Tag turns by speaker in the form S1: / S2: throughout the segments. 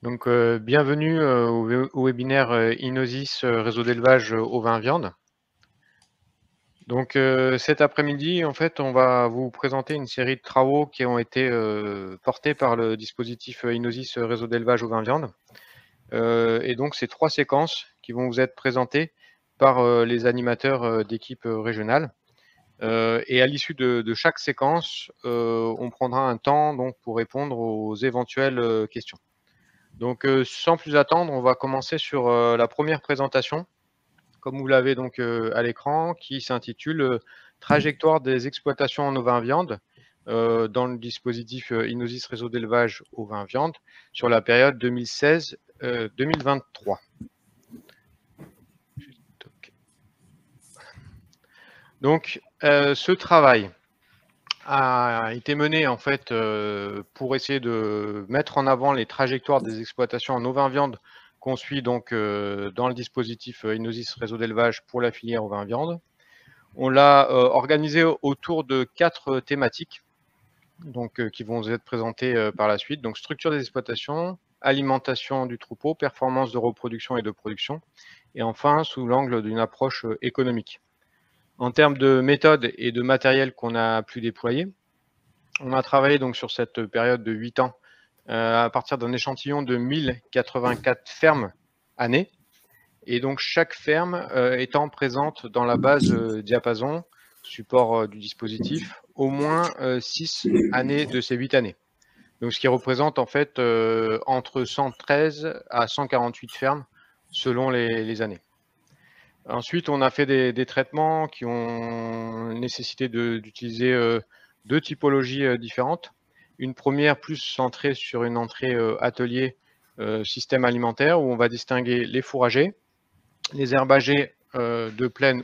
S1: Donc, bienvenue au webinaire Inosis réseau d'élevage ovins viande. Donc, cet après-midi, en fait, on va vous présenter une série de travaux qui ont été portés par le dispositif Inosis réseau d'élevage ovins viande. Et donc, c'est 3 séquences qui vont vous être présentées par les animateurs d'équipe régionale. Et à l'issue de chaque séquence, on prendra un temps donc, pour répondre aux éventuelles questions. Donc, sans plus attendre, on va commencer sur la première présentation, comme vous l'avez donc à l'écran, qui s'intitule Trajectoire des exploitations en ovins viande dans le dispositif Inosis réseau d'élevage ovins viande sur la période 2016-2023. Donc, ce travail a été mené en fait pour essayer de mettre en avant les trajectoires des exploitations en ovins viande qu'on suit donc dans le dispositif Inosis réseau d'élevage pour la filière ovins viande. On l'a organisé autour de 4 thématiques donc, qui vont être présentées par la suite. Donc, structure des exploitations, alimentation du troupeau, performance de reproduction et de production, et enfin sous l'angle d'une approche économique. En termes de méthode et de matériel qu'on a pu déployer, on a travaillé donc sur cette période de 8 ans à partir d'un échantillon de 1084 fermes années. Et donc chaque ferme étant présente dans la base diapason, support du dispositif, au moins 6 années de ces 8 années. Donc ce qui représente en fait entre 113 à 148 fermes selon les années. Ensuite, on a fait des traitements qui ont nécessité d'utiliser 2 typologies différentes. Une première plus centrée sur une entrée atelier système alimentaire où on va distinguer les fourragers, les herbagers de plaine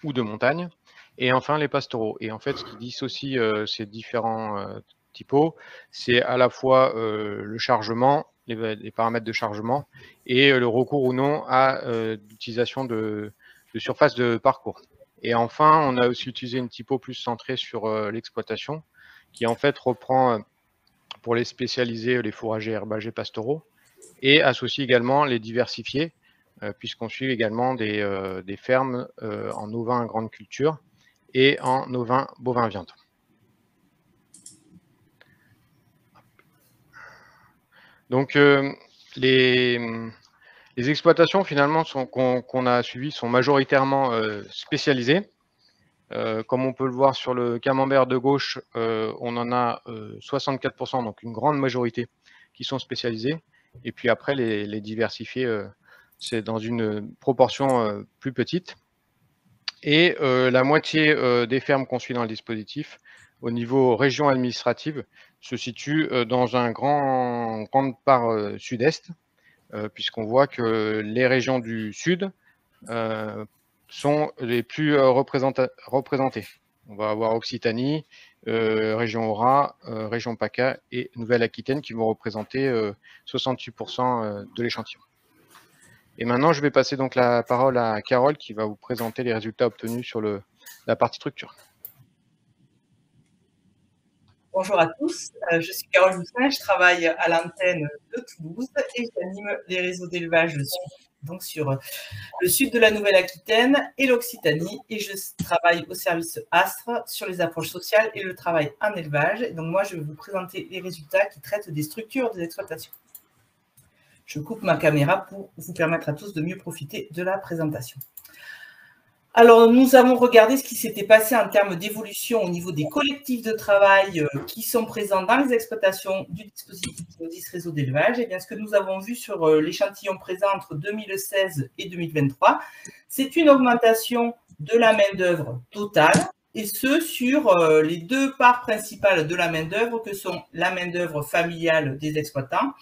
S1: ou de montagne, et enfin les pastoraux. Et en fait, ce qui dissocie ces différents typos, c'est à la fois le chargement, les paramètres de chargement, et le recours ou non à l'utilisation de surface de parcours. Et enfin, on a aussi utilisé une typo plus centrée sur l'exploitation, qui en fait reprend pour les spécialisés les fourragers, herbagers, pastoraux, et associe également les diversifiés, puisqu'on suit également des fermes en ovins grande culture et en ovins bovins viande. Donc, les exploitations finalement qu'on a suivies sont majoritairement spécialisées. Comme on peut le voir sur le camembert de gauche, on en a 64%, donc une grande majorité qui sont spécialisés. Et puis après, les diversifiés, c'est dans une proportion plus petite. Et la moitié des fermes qu'on suit dans le dispositif, au niveau région administrative, se situe dans un grande part sud-est, puisqu'on voit que les régions du sud sont les plus représentées. On va avoir Occitanie, région Aura, région PACA et Nouvelle-Aquitaine qui vont représenter 68% de l'échantillon. Et maintenant, je vais passer donc la parole à Carole qui va vous présenter les résultats obtenus sur la partie structure.
S2: Bonjour à tous, je suis Carole Joussin, je travaille à l'antenne de Toulouse et j'anime les réseaux d'élevage donc sur le sud de la Nouvelle-Aquitaine et l'Occitanie, et je travaille au service Astre sur les approches sociales et le travail en élevage. Et donc moi, je vais vous présenter les résultats qui traitent des structures des exploitations. Je coupe ma caméra pour vous permettre à tous de mieux profiter de la présentation. Alors, nous avons regardé ce qui s'était passé en termes d'évolution au niveau des collectifs de travail qui sont présents dans les exploitations du dispositif Inosis réseau d'élevage. Et bien, ce que nous avons vu sur l'échantillon présent entre 2016 et 2023, c'est une augmentation de la main-d'œuvre totale, et ce sur les 2 parts principales de la main-d'œuvre que sont la main-d'œuvre familiale des exploitants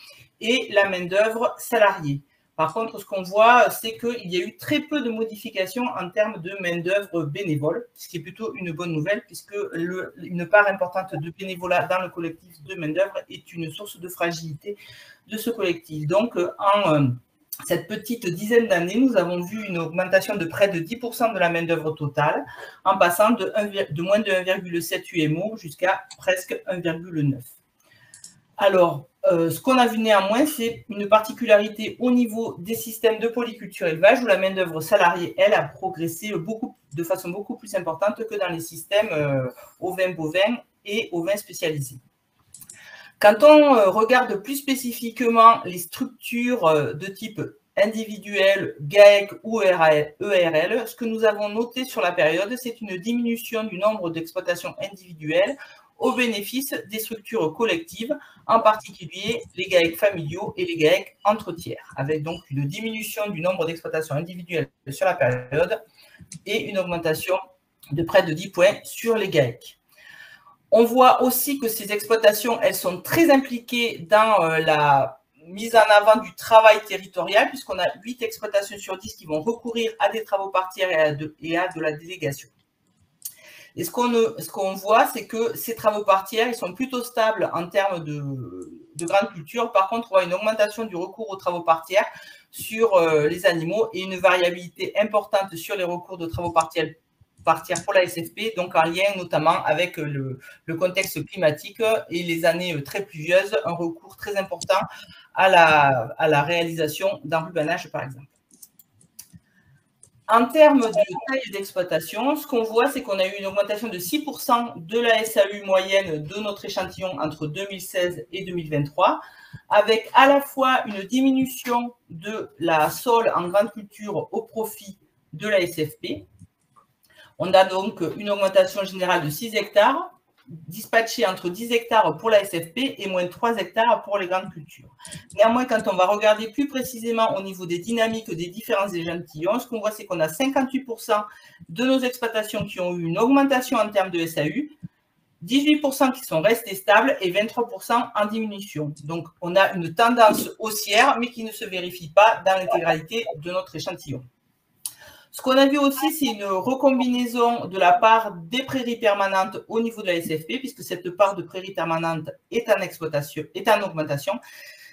S2: et la main-d'œuvre salariée. Par contre, ce qu'on voit, c'est qu'il y a eu très peu de modifications en termes de main-d'œuvre bénévole, ce qui est plutôt une bonne nouvelle, puisque une part importante de bénévolat dans le collectif de main-d'œuvre est une source de fragilité de ce collectif. Donc, en cette petite dizaine d'années, nous avons vu une augmentation de près de 10% de la main-d'œuvre totale, en passant de moins de 1,7 UMO jusqu'à presque 1,9. Alors, Ce qu'on a vu néanmoins, c'est une particularité au niveau des systèmes de polyculture élevage où la main-d'œuvre salariée, elle, a progressé de façon beaucoup plus importante que dans les systèmes ovins bovins et ovins spécialisés. Quand on regarde plus spécifiquement les structures de type individuel, GAEC ou ERL, ce que nous avons noté sur la période, c'est une diminution du nombre d'exploitations individuelles au bénéfice des structures collectives, en particulier les GAEC familiaux et les GAEC entre tiers, avec donc une diminution du nombre d'exploitations individuelles sur la période et une augmentation de près de 10 points sur les GAEC. On voit aussi que ces exploitations, elles sont très impliquées dans la mise en avant du travail territorial, puisqu'on a 8 exploitations sur 10 qui vont recourir à des travaux partiels et à de la délégation. Et ce qu'on voit, c'est que ces travaux partiels, ils sont plutôt stables en termes de grandes cultures. Par contre, on voit une augmentation du recours aux travaux partiels sur les animaux et une variabilité importante sur les recours de travaux partiels pour la SFP, donc en lien notamment avec le contexte climatique et les années très pluvieuses, un recours très important à la réalisation d'enrubanage, par exemple. En termes de taille d'exploitation, ce qu'on voit, c'est qu'on a eu une augmentation de 6% de la SAU moyenne de notre échantillon entre 2016 et 2023, avec à la fois une diminution de la SOL en grande culture au profit de la SFP. On a donc une augmentation générale de 6 hectares, dispatchée entre 10 hectares pour la SFP et moins 3 hectares pour les grandes cultures. Néanmoins, quand on va regarder plus précisément au niveau des dynamiques des différents échantillons, ce qu'on voit, c'est qu'on a 58% de nos exploitations qui ont eu une augmentation en termes de SAU, 18% qui sont restés stables et 23% en diminution. Donc, on a une tendance haussière, mais qui ne se vérifie pas dans l'intégralité de notre échantillon. Ce qu'on a vu aussi, c'est une recombinaison de la part des prairies permanentes au niveau de la SFP, puisque cette part de prairies permanentes est en augmentation,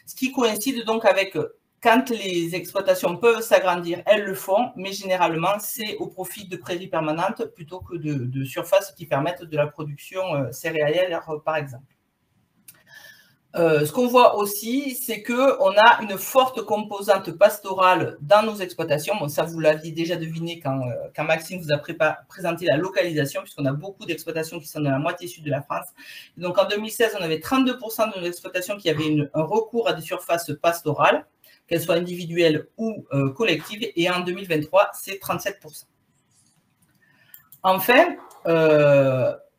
S2: ce qui coïncide donc avec quand les exploitations peuvent s'agrandir, elles le font, mais généralement, c'est au profit de prairies permanentes plutôt que de surfaces qui permettent de la production céréalière, par exemple. Ce qu'on voit aussi, c'est qu'on a une forte composante pastorale dans nos exploitations. Bon, ça, vous l'aviez déjà deviné quand Maxime vous a présenté la localisation, puisqu'on a beaucoup d'exploitations qui sont dans la moitié sud de la France. Et donc, en 2016, on avait 32% de nos exploitations qui avaient un recours à des surfaces pastorales, qu'elles soient individuelles ou collectives. Et en 2023, c'est 37%. Enfin,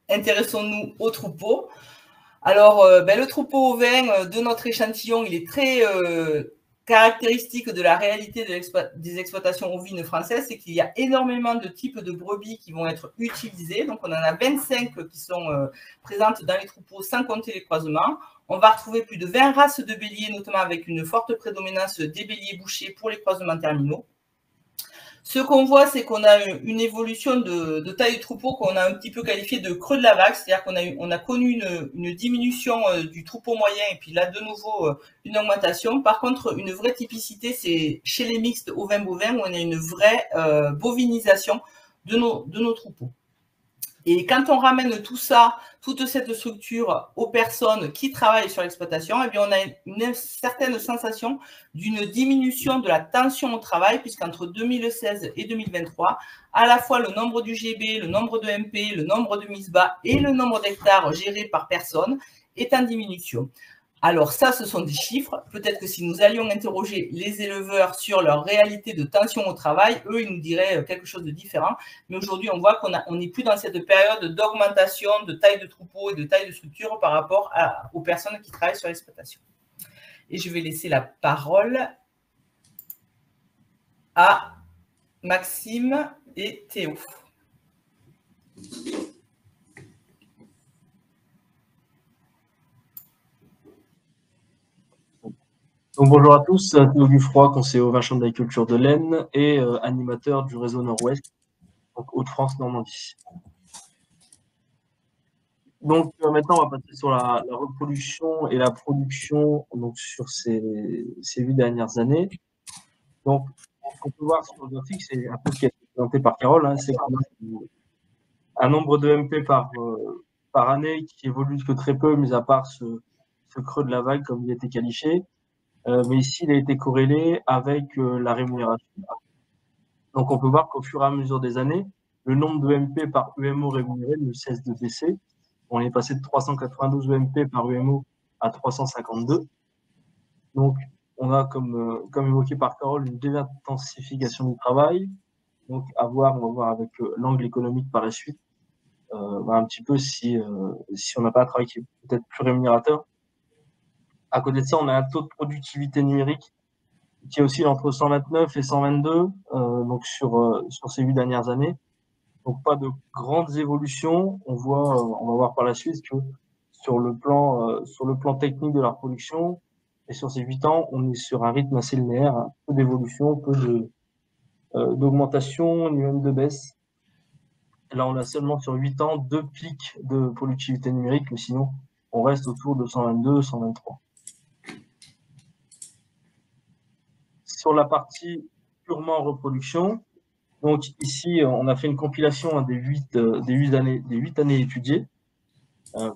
S2: intéressons-nous aux troupeaux. Alors, le troupeau ovin de notre échantillon, il est très caractéristique de la réalité des exploitations ovines françaises, c'est qu'il y a énormément de types de brebis qui vont être utilisés. Donc, on en a 25 qui sont présentes dans les troupeaux, sans compter les croisements. On va retrouver plus de 20 races de béliers, notamment avec une forte prédominance des béliers bouchés pour les croisements terminaux. Ce qu'on voit, c'est qu'on a une évolution de taille de troupeau qu'on a un petit peu qualifié de creux de la vague, c'est-à-dire qu'on a connu une diminution du troupeau moyen et puis là, de nouveau, une augmentation. Par contre, une vraie typicité, c'est chez les mixtes ovins-bovins où on a une vraie bovinisation de nos troupeaux. Et quand on ramène tout ça, toute cette structure aux personnes qui travaillent sur l'exploitation, eh bien, on a une certaine sensation d'une diminution de la tension au travail, puisqu'entre 2016 et 2023, à la fois le nombre d'UGB, le nombre de MP, le nombre de MISBA et le nombre d'hectares gérés par personne est en diminution. Alors ça, ce sont des chiffres. Peut-être que si nous allions interroger les éleveurs sur leur réalité de tension au travail, eux, ils nous diraient quelque chose de différent. Mais aujourd'hui, on voit qu'on n'est plus dans cette période d'augmentation de taille de troupeau et de taille de structure par rapport aux personnes qui travaillent sur l'exploitation. Et je vais laisser la parole à Maxime et Théo.
S3: Donc, bonjour à tous, Théo Guffroy, conseiller au Champ d'agriculture de l'Aisne et animateur du réseau Nord-Ouest, donc Hauts-de-France-Normandie. Donc maintenant, on va passer sur la reproduction et la production donc, sur ces 8 dernières années. Donc, ce qu'on peut voir sur le graphique, c'est un peu ce qui a été présenté par Carole, hein, c'est qu'on a un nombre de MP par année qui évolue que très peu, mis à part ce ce creux de la vague, comme il a été qualifié. Mais ici, il a été corrélé avec la rémunération. Donc, on peut voir qu'au fur et à mesure des années, le nombre de MP par UMO rémunéré ne cesse de baisser. On est passé de 392 MP par UMO à 352. Donc, on a, comme évoqué par Carole, une désintensification du travail. Donc, on va voir avec l'angle économique par la suite, un petit peu si on n'a pas un travail qui est peut-être plus rémunérateur. À côté de ça, on a un taux de productivité numérique qui oscille entre 129 et 122, donc sur ces 8 dernières années. Donc, pas de grandes évolutions. On va voir par la suite que sur le plan technique de la reproduction, et sur ces 8 ans, on est sur un rythme assez linéaire, hein, peu d'évolution, peu d'augmentation, ni même de baisse. Là, on a seulement sur 8 ans 2 pics de productivité numérique, mais sinon, on reste autour de 122, 123. Sur la partie purement reproduction, donc ici, on a fait une compilation des 8 années étudiées,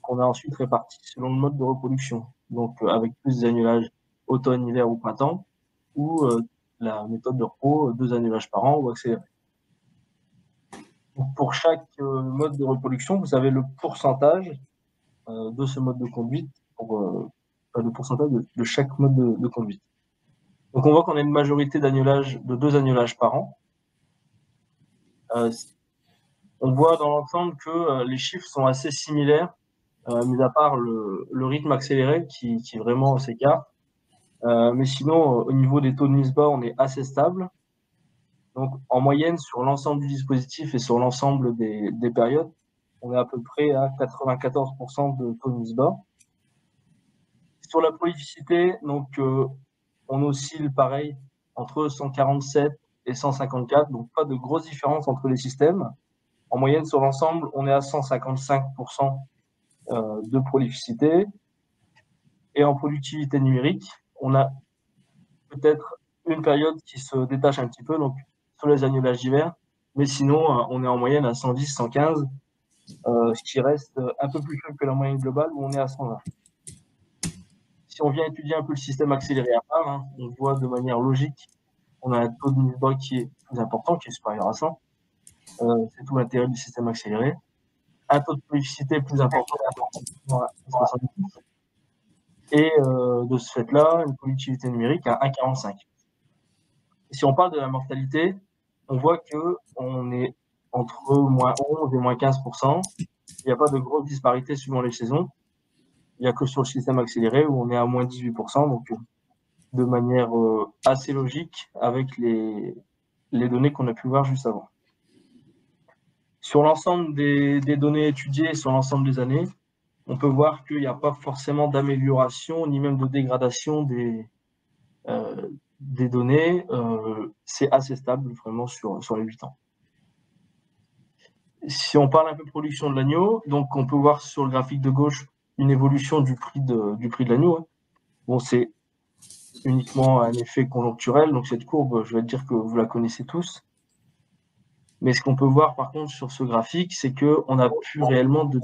S3: qu'on a ensuite réparties selon le mode de reproduction. Donc, avec plus d'annulages automne, hiver ou printemps, ou la méthode de repos, 2 annulages par an ou accéléré. Donc, pour chaque mode de reproduction, vous avez le pourcentage de ce mode de conduite, le pourcentage de chaque mode de conduite. Donc, on voit qu'on a une majorité de 2 annulages par an. On voit dans l'ensemble que les chiffres sont assez similaires, mis à part le rythme accéléré qui vraiment s'écarte. Mais sinon, au niveau des taux de mise bas, on est assez stable. Donc, en moyenne, sur l'ensemble du dispositif et sur l'ensemble des périodes, on est à peu près à 94% de taux de mise bas. Sur la prolificité, donc, on oscille pareil entre 147 et 154, donc pas de grosse différence entre les systèmes. En moyenne, sur l'ensemble, on est à 155% de prolificité. Et en productivité numérique, on a peut-être une période qui se détache un petit peu, donc sur les annulages d'hiver, mais sinon, on est en moyenne à 110, 115, ce qui reste un peu plus faible que la moyenne globale, où on est à 120. Si on vient étudier un peu le système accéléré à part, hein, on voit de manière logique, on a un taux de mise bas qui est plus important, qui est supérieur à 100. C'est tout l'intérêt du système accéléré. Un taux de prolificité plus important, à 70. Et de ce fait-là, une productivité numérique à 1,45. Si on parle de la mortalité, on voit qu'on est entre moins 11 et moins 15%. Il n'y a pas de grosse disparité suivant les saisons. Il n'y a que sur le système accéléré où on est à moins 18%, donc de manière assez logique avec les données qu'on a pu voir juste avant. Sur l'ensemble des données étudiées sur l'ensemble des années, on peut voir qu'il n'y a pas forcément d'amélioration ni même de dégradation des données. C'est assez stable vraiment sur les 8 ans. Si on parle un peu de production de l'agneau, donc on peut voir sur le graphique de gauche une évolution du prix de l'agneau. Bon, c'est uniquement un effet conjoncturel, donc cette courbe, je vais dire que vous la connaissez tous. Mais ce qu'on peut voir par contre sur ce graphique, c'est qu'on n'a plus réellement de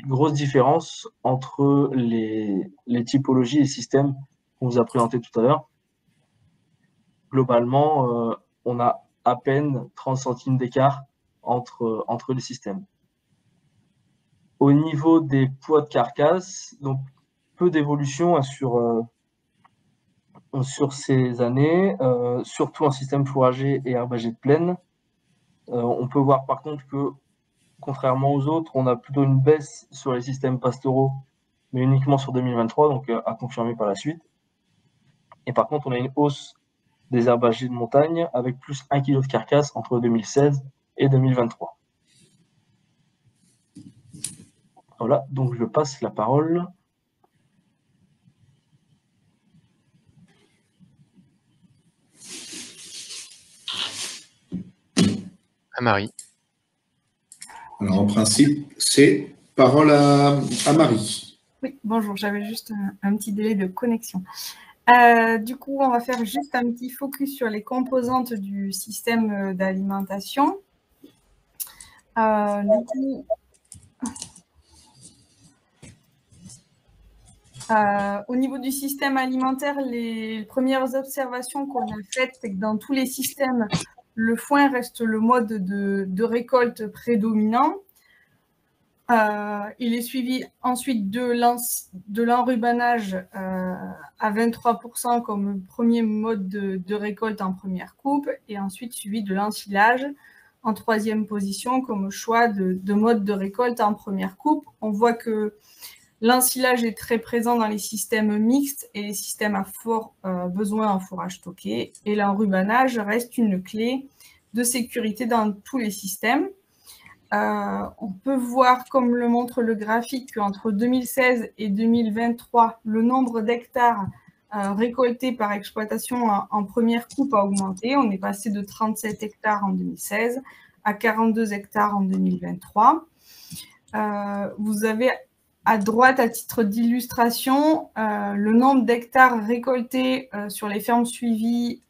S3: grosses différences entre les typologies et systèmes qu'on vous a présentés tout à l'heure. Globalement, on a à peine 30 centimes d'écart entre les systèmes. Au niveau des poids de carcasse, donc peu d'évolution sur ces années, surtout en système fourrager et herbagé de plaine. On peut voir par contre que, contrairement aux autres, on a plutôt une baisse sur les systèmes pastoraux, mais uniquement sur 2023, donc à confirmer par la suite. Et par contre, on a une hausse des herbagers de montagne avec plus 1 kg de carcasse entre 2016 et 2023. Voilà, donc je passe la parole.
S1: À Marie.
S4: Alors, en principe, c'est parole à Marie.
S5: Oui, bonjour, j'avais juste un petit délai de connexion. Du coup, on va faire juste un petit focus sur les composantes du système d'alimentation. Du coup, Au niveau du système alimentaire, les premières observations qu'on a faites, c'est que dans tous les systèmes, le foin reste le mode de récolte prédominant. Il est suivi ensuite de l'enrubanage à 23% comme premier mode de récolte en première coupe, et ensuite suivi de l'ensilage en troisième position comme choix de mode de récolte en première coupe. On voit que l'ensilage est très présent dans les systèmes mixtes et les systèmes à fort besoin en fourrage stocké, et l'enrubanage reste une clé de sécurité dans tous les systèmes. On peut voir, comme le montre le graphique, qu'entre 2016 et 2023, le nombre d'hectares récoltés par exploitation en première coupe a augmenté. On est passé de 37 hectares en 2016 à 42 hectares en 2023. Vous avez à droite, à titre d'illustration, le nombre d'hectares récoltés sur les fermes suivies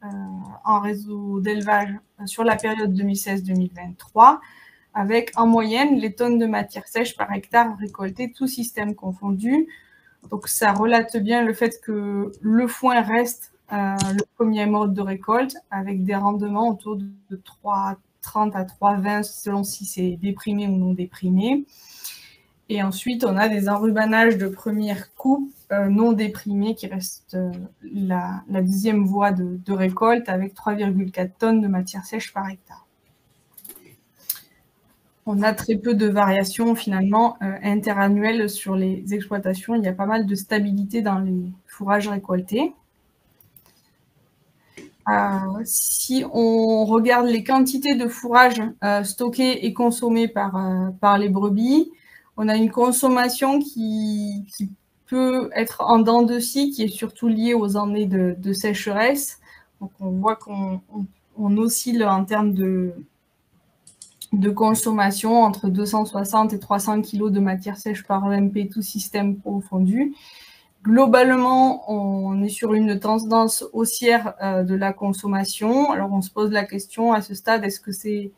S5: en réseau d'élevage sur la période 2016-2023, avec en moyenne les tonnes de matière sèche par hectare récoltées, tous systèmes confondus. Donc ça relate bien le fait que le foin reste le premier mode de récolte, avec des rendements autour de 3,30 à 3,20 selon si c'est déprimé ou non déprimé. Et ensuite, on a des enrubanages de première coupe non déprimés qui restent la 10e voie de récolte, avec 3,4 tonnes de matière sèche par hectare. On a très peu de variations finalement interannuelles sur les exploitations. Il y a pas mal de stabilité dans les fourrages récoltés. Si on regarde les quantités de fourrage stockées et consommées par les brebis, on a une consommation qui peut être en dents de scie, qui est surtout liée aux années de sécheresse. Donc on voit qu'on oscille en termes de consommation entre 260 et 300 kg de matière sèche par EMP, tout système confondu. Globalement, on est sur une tendance haussière de la consommation. Alors, on se pose la question à ce stade, est-ce que c'est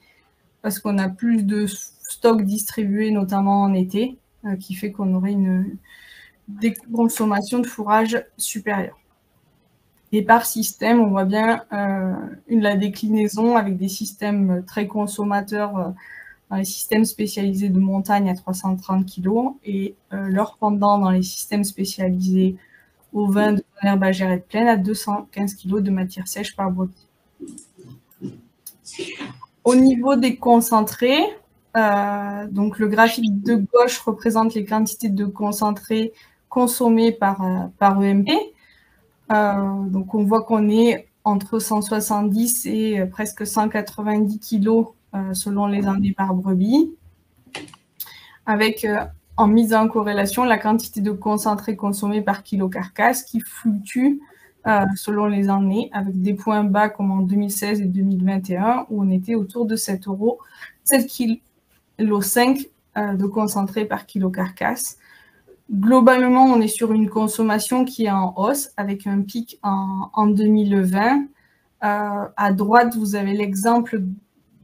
S5: parce qu'on a plus de stocks distribués, notamment en été, qui fait qu'on aurait une déconsommation de fourrage supérieure. Et par système, on voit bien la déclinaison avec des systèmes très consommateurs dans les systèmes spécialisés de montagne à 330 kg et leur pendant dans les systèmes spécialisés au vin de herbagère et de plaine à 215 kg de matière sèche par brebis. Au niveau des concentrés, donc le graphique de gauche représente les quantités de concentrés consommés par EMP. Donc on voit qu'on est entre 170 et presque 190 kg selon les années par brebis, avec en mise en corrélation la quantité de concentré consommé par kilo carcasse qui fluctue selon les années, avec des points bas comme en 2016 et 2021 où on était autour de 7,5 € de concentré par kilo carcasse. Globalement, on est sur une consommation qui est en hausse, avec un pic en 2020. À droite, vous avez l'exemple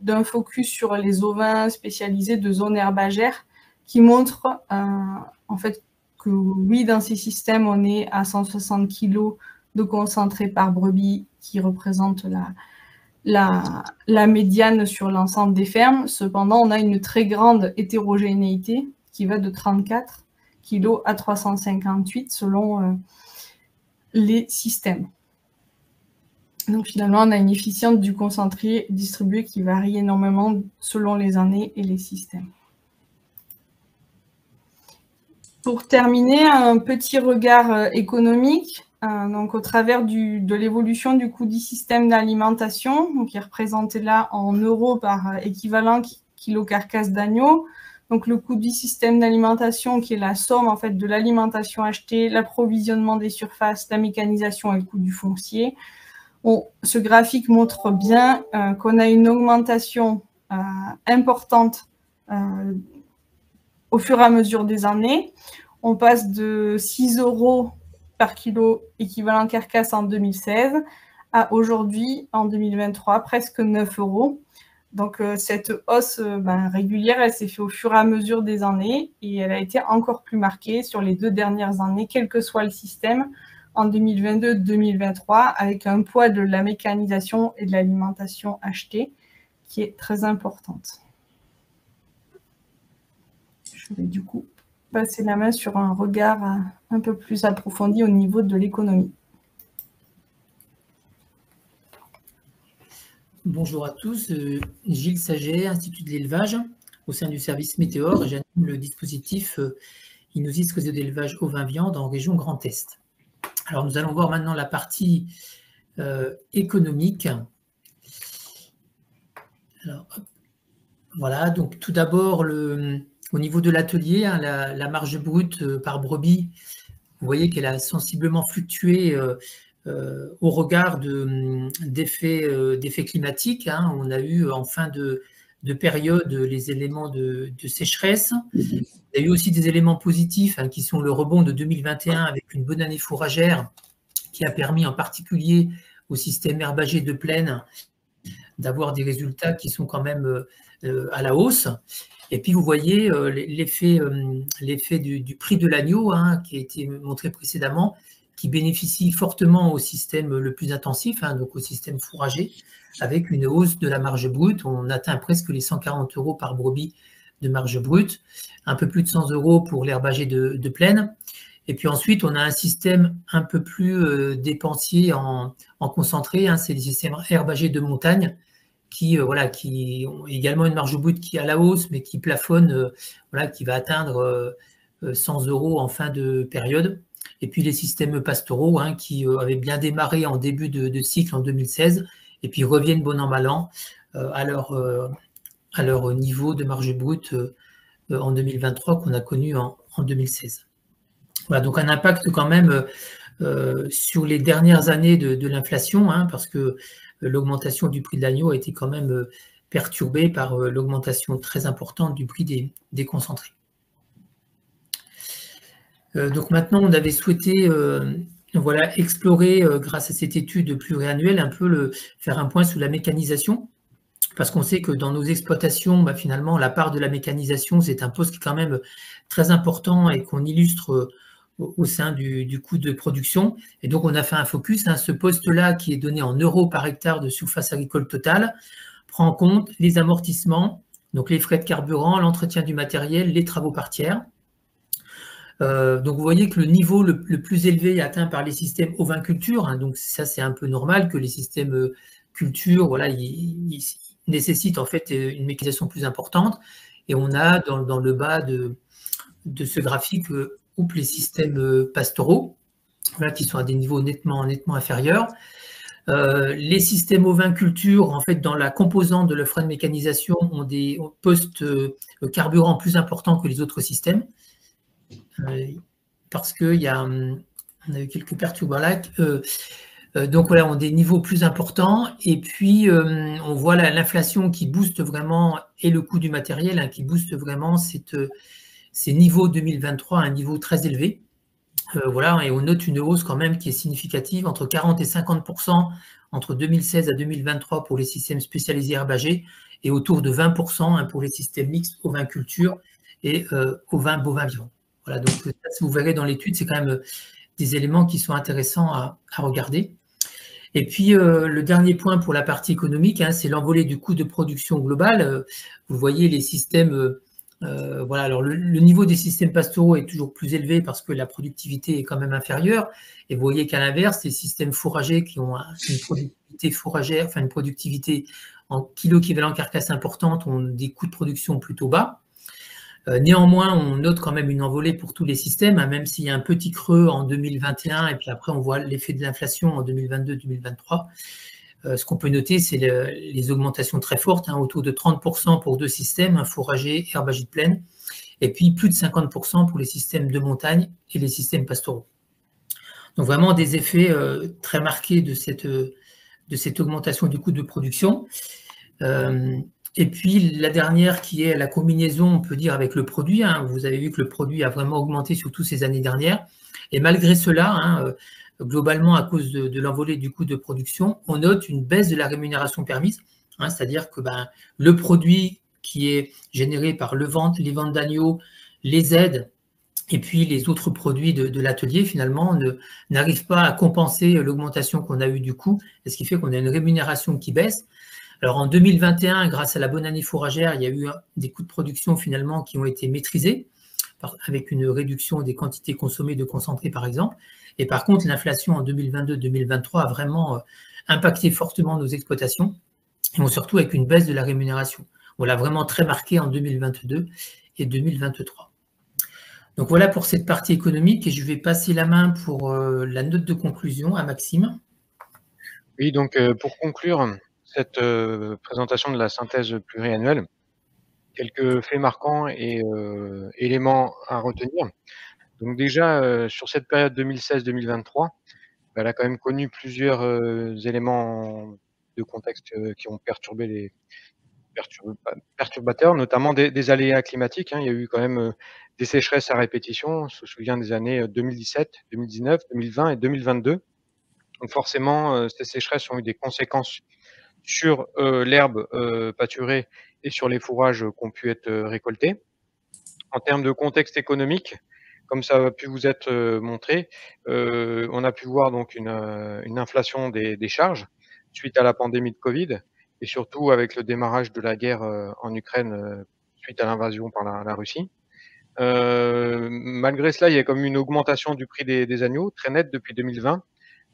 S5: d'un focus sur les ovins spécialisés de zone herbagère qui montre en fait que oui, dans ces systèmes, on est à 160 kg de concentré par brebis qui représente la médiane sur l'ensemble des fermes. Cependant, on a une très grande hétérogénéité qui va de 34 kg à 358 selon les systèmes. Donc finalement, on a une efficience du concentré distribué qui varie énormément selon les années et les systèmes. Pour terminer, un petit regard économique, donc au travers de l'évolution du coût du système d'alimentation, qui est représenté là en euros par équivalent kilo carcasse d'agneau. Donc le coût du système d'alimentation qui est la somme en fait de l'alimentation achetée, l'approvisionnement des surfaces, la mécanisation et le coût du foncier. Ce graphique montre bien qu'on a une augmentation importante au fur et à mesure des années. On passe de 6 € par kilo équivalent carcasse en 2016 à aujourd'hui, en 2023, presque 9 €. Donc, cette hausse régulière, elle s'est faite au fur et à mesure des années et elle a été encore plus marquée sur les 2 dernières années, quel que soit le système, en 2022-2023, avec un poids de la mécanisation et de l'alimentation achetée qui est très importante. Je vais du coup passer la main sur un regard un peu plus approfondi au niveau de l'économie.
S6: Bonjour à tous, Gilles Saget, Institut de l'élevage, au sein du service Météor. J'anime le dispositif Inusis réseau d'élevage ovin-viande en région Grand Est. Alors nous allons voir maintenant la partie économique. Alors, voilà, donc tout d'abord, au niveau de l'atelier, hein, la marge brute par brebis, vous voyez qu'elle a sensiblement fluctué au regard d'effets climatiques. Hein. On a eu en fin de période les éléments de sécheresse. Il y a eu aussi des éléments positifs hein, qui sont le rebond de 2021 avec une bonne année fourragère qui a permis en particulier au système herbager de plaine d'avoir des résultats qui sont quand même à la hausse. Et puis vous voyez l'effet du prix de l'agneau hein, qui a été montré précédemment, qui bénéficie fortement au système le plus intensif, hein, donc au système fourrager, avec une hausse de la marge brute. On atteint presque les 140 € par brebis de marge brute, un peu plus de 100 € pour l'herbager de plaine. Et puis ensuite, on a un système un peu plus dépensier en concentré, hein, c'est les systèmes herbagers de montagne qui ont également une marge brute qui est à la hausse, mais qui plafonne, qui va atteindre 100 € en fin de période. Et puis les systèmes pastoraux hein, qui avaient bien démarré en début de cycle en 2016 et puis reviennent bon an mal an à leur niveau de marge brute en 2023 qu'on a connu en 2016. Voilà, donc un impact quand même sur les dernières années de l'inflation hein, parce que l'augmentation du prix de l'agneau a été quand même perturbée par l'augmentation très importante du prix des concentrés. Donc maintenant, on avait souhaité explorer, grâce à cette étude pluriannuelle, un peu faire un point sur la mécanisation, parce qu'on sait que dans nos exploitations, finalement, la part de la mécanisation, c'est un poste qui est quand même très important et qu'on illustre au sein du coût de production. Et donc, on a fait un focus. Hein, ce poste-là, qui est donné en euros par hectare de surface agricole totale, prend en compte les amortissements, donc les frais de carburant, l'entretien du matériel, les travaux par tiers. Donc vous voyez que le niveau le plus élevé est atteint par les systèmes oviculture, hein, donc ça c'est un peu normal que les systèmes culture, ils nécessitent en fait une mécanisation plus importante. Et on a dans le bas de ce graphique les systèmes pastoraux, qui sont à des niveaux nettement inférieurs. Les systèmes oviculture, en fait, dans la composante de leur frein de mécanisation, ont des postes carburant plus importants que les autres systèmes. Parce qu'on a eu quelques perturbations là. Donc voilà, on a des niveaux plus importants. Et puis, on voit l'inflation qui booste vraiment, et le coût du matériel hein, qui booste vraiment ces niveaux 2023 à un niveau très élevé. Et on note une hausse quand même qui est significative, entre 40 et 50% entre 2016 à 2023 pour les systèmes spécialisés herbagers et autour de 20% hein, pour les systèmes mixtes oviculture et ovin bovin vivant. Voilà, donc ça, si vous verrez dans l'étude, c'est quand même des éléments qui sont intéressants à regarder. Et puis, le dernier point pour la partie économique, hein, c'est l'envolée du coût de production global. Vous voyez les systèmes, alors le niveau des systèmes pastoraux est toujours plus élevé parce que la productivité est quand même inférieure. Et vous voyez qu'à l'inverse, les systèmes fourragers qui ont une productivité fourragère, une productivité en kilo équivalent carcasse importante, ont des coûts de production plutôt bas. Néanmoins, on note quand même une envolée pour tous les systèmes, hein, même s'il y a un petit creux en 2021 et puis après on voit l'effet de l'inflation en 2022-2023. Ce qu'on peut noter, c'est les augmentations très fortes, hein, autour de 30% pour 2 systèmes, hein, fourrager et herbagie de plaine, et puis plus de 50% pour les systèmes de montagne et les systèmes pastoraux. Donc vraiment des effets très marqués de cette augmentation du coût de production. Et puis la dernière qui est la combinaison, on peut dire, avec le produit. Hein. Vous avez vu que le produit a vraiment augmenté surtout ces années dernières. Et malgré cela, hein, globalement, à cause de l'envolée du coût de production, on note une baisse de la rémunération permise, hein, c'est-à-dire que le produit qui est généré par les ventes d'agneaux, les aides, et puis les autres produits de l'atelier, finalement, n'arrivent pas à compenser l'augmentation qu'on a eue du coût, et ce qui fait qu'on a une rémunération qui baisse. Alors en 2021, grâce à la bonne année fourragère, il y a eu des coûts de production finalement qui ont été maîtrisés, avec une réduction des quantités consommées de concentré par exemple. Et par contre, l'inflation en 2022-2023 a vraiment impacté fortement nos exploitations, et surtout avec une baisse de la rémunération. On l'a vraiment très marqué en 2022 et 2023. Donc voilà pour cette partie économique, et je vais passer la main pour la note de conclusion à Maxime.
S1: Oui, donc pour conclure cette présentation de la synthèse pluriannuelle, quelques faits marquants et éléments à retenir. Donc déjà, sur cette période 2016-2023, elle a quand même connu plusieurs éléments de contexte qui ont perturbé les perturbateurs, notamment des aléas climatiques, hein. Il y a eu quand même des sécheresses à répétition. On se souvient des années 2017, 2019, 2020 et 2022. Donc forcément, ces sécheresses ont eu des conséquences sur l'herbe pâturée et sur les fourrages qui ont pu être récoltés. En termes de contexte économique, comme ça a pu vous être montré, on a pu voir donc une inflation des charges suite à la pandémie de Covid, et surtout avec le démarrage de la guerre en Ukraine suite à l'invasion par la Russie. Malgré cela, il y a comme une augmentation du prix des agneaux très nette depuis 2020,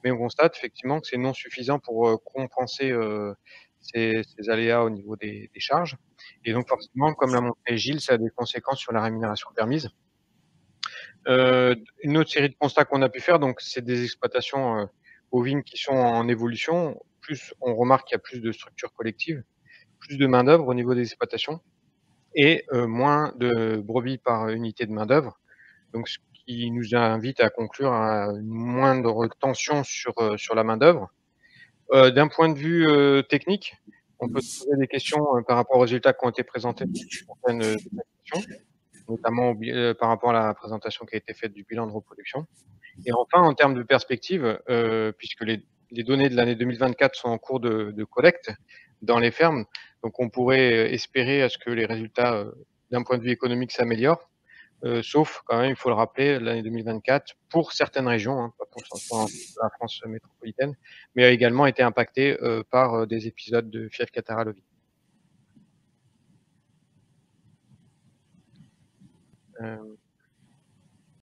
S1: mais on constate effectivement que c'est non suffisant pour compenser ces aléas au niveau des charges. Et donc forcément, comme l'a montré Gilles, ça a des conséquences sur la rémunération permise. Une autre série de constats qu'on a pu faire, donc c'est des exploitations bovines qui sont en évolution. Plus on remarque qu'il y a plus de structures collectives, plus de main-d'œuvre au niveau des exploitations, et moins de brebis par unité de main-d'œuvre. Donc ce qui nous invite à conclure à une moindre tension sur la main-d'œuvre. D'un point de vue technique, on peut se poser des questions par rapport aux résultats qui ont été présentés dans certaines applications, notamment par rapport à la présentation qui a été faite du bilan de reproduction. Et enfin, en termes de perspective, puisque les données de l'année 2024 sont en cours de collecte dans les fermes, donc on pourrait espérer à ce que les résultats d'un point de vue économique s'améliorent. Sauf quand même, il faut le rappeler, l'année 2024, pour certaines régions, hein, pas pour la France métropolitaine, mais a également été impactée par des épisodes de fièvre catarrhale ovine.